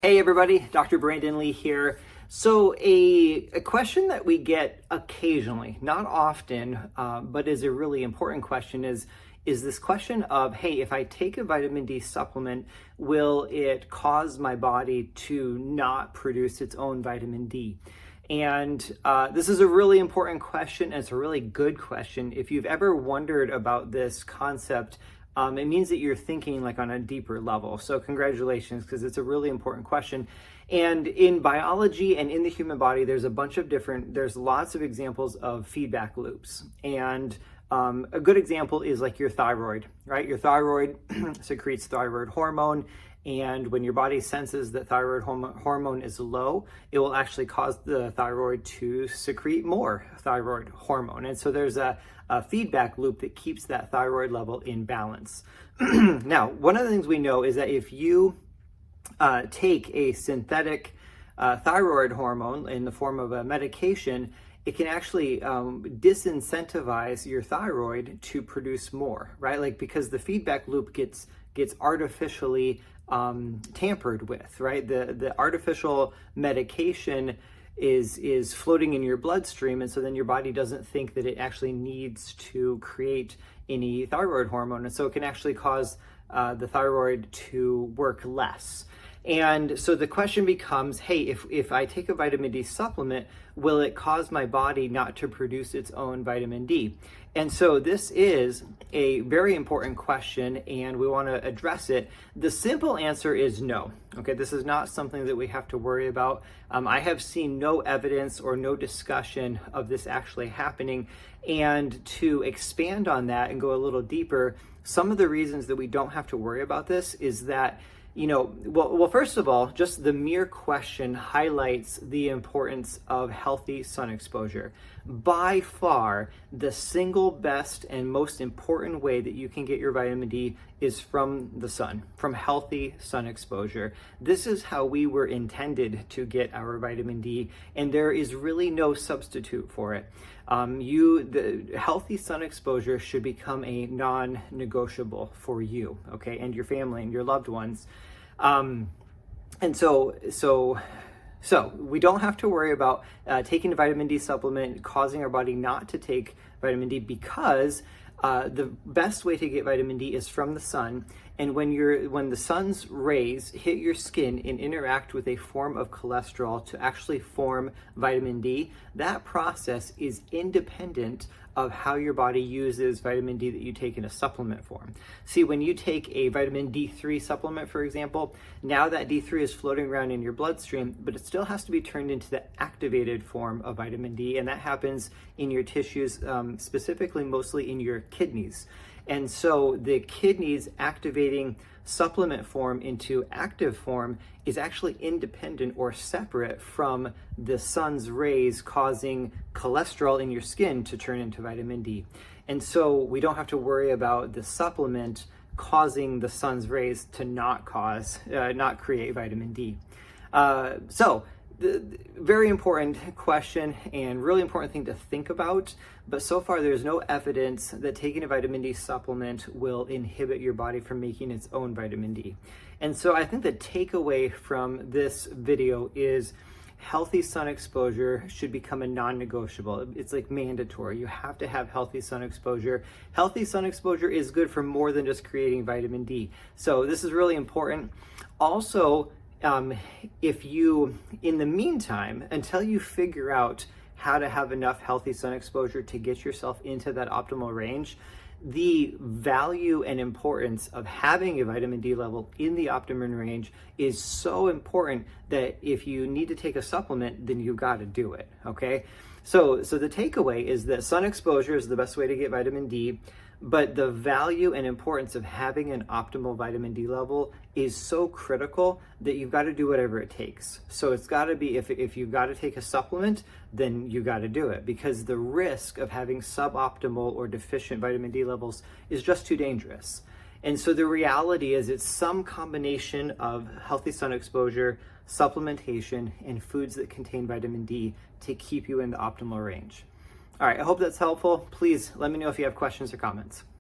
Hey everybody, Dr. Brandan Lee here. So a question that we get occasionally, not often, but is a really important question is this question of, hey, if I take a vitamin D supplement, will it cause my body to not produce its own vitamin D? And this is a really important question, and it's a really good question. If you've ever wondered about this concept, it means that you're thinking like on a deeper level. So congratulations, because it's a really important question. And in biology and in the human body, there's lots of examples of feedback loops. And a good example is like your thyroid, right? Your thyroid secretes thyroid hormone. And when your body senses that thyroid hormone is low, it will actually cause the thyroid to secrete more thyroid hormone. And so there's a feedback loop that keeps that thyroid level in balance. Now, one of the things we know is that if you take a synthetic thyroid hormone in the form of a medication, it can actually disincentivize your thyroid to produce more, right? Like, because the feedback loop gets artificially tampered with, right? The artificial medication is floating in your bloodstream, and so then your body doesn't think that it actually needs to create any thyroid hormone, and so it can actually cause the thyroid to work less. And so the question becomes, hey, if I take a vitamin D supplement, will it cause my body not to produce its own vitamin D? And so this is a very important question, and we want to address it. The simple answer is no. Okay, this is not something that we have to worry about. I have seen no evidence or no discussion of this actually happening. And to expand on that and go a little deeper, some of the reasons that we don't have to worry about this is that, well, first of all, just the mere question highlights the importance of healthy sun exposure. By far, the single best and most important way that you can get your vitamin D is from the sun, from healthy sun exposure. This is how we were intended to get our vitamin D, and there is really no substitute for it. The healthy sun exposure should become a non-negotiable for you, okay, and your family and your loved ones. And so we don't have to worry about taking a vitamin D supplement causing our body not to take vitamin D, because the best way to get vitamin D is from the sun. And when the sun's rays hit your skin and interact with a form of cholesterol to actually form vitamin D, that process is independent of how your body uses vitamin D that you take in a supplement form. See, when you take a vitamin D3 supplement, for example, now that D3 is floating around in your bloodstream, but it still has to be turned into the activated form of vitamin D, and that happens in your tissues, specifically mostly in your kidneys. And so the kidneys activating supplement form into active form is actually independent or separate from the sun's rays causing cholesterol in your skin to turn into vitamin D. And so we don't have to worry about the supplement causing the sun's rays to not create vitamin D. The very important question and really important thing to think about, but so far there's no evidence that taking a vitamin D supplement will inhibit your body from making its own vitamin D. And so I think the takeaway from this video is healthy sun exposure should become a non-negotiable. It's like mandatory. You have to have healthy sun exposure. Healthy sun exposure is good for more than just creating vitamin D. So this is really important. Also, if you, in the meantime, until you figure out how to have enough healthy sun exposure to get yourself into that optimal range, the value and importance of having a vitamin D level in the optimum range is so important that if you need to take a supplement, then you got to do it, okay? So the takeaway is that sun exposure is the best way to get vitamin D, but the value and importance of having an optimal vitamin D level is so critical that you've got to do whatever it takes. So it's got to be, if you've got to take a supplement, then you got to do it, because the risk of having suboptimal or deficient vitamin D levels is just too dangerous. And so the reality is it's some combination of healthy sun exposure, supplementation, and foods that contain vitamin D to keep you in the optimal range. All right, I hope that's helpful. Please let me know if you have questions or comments.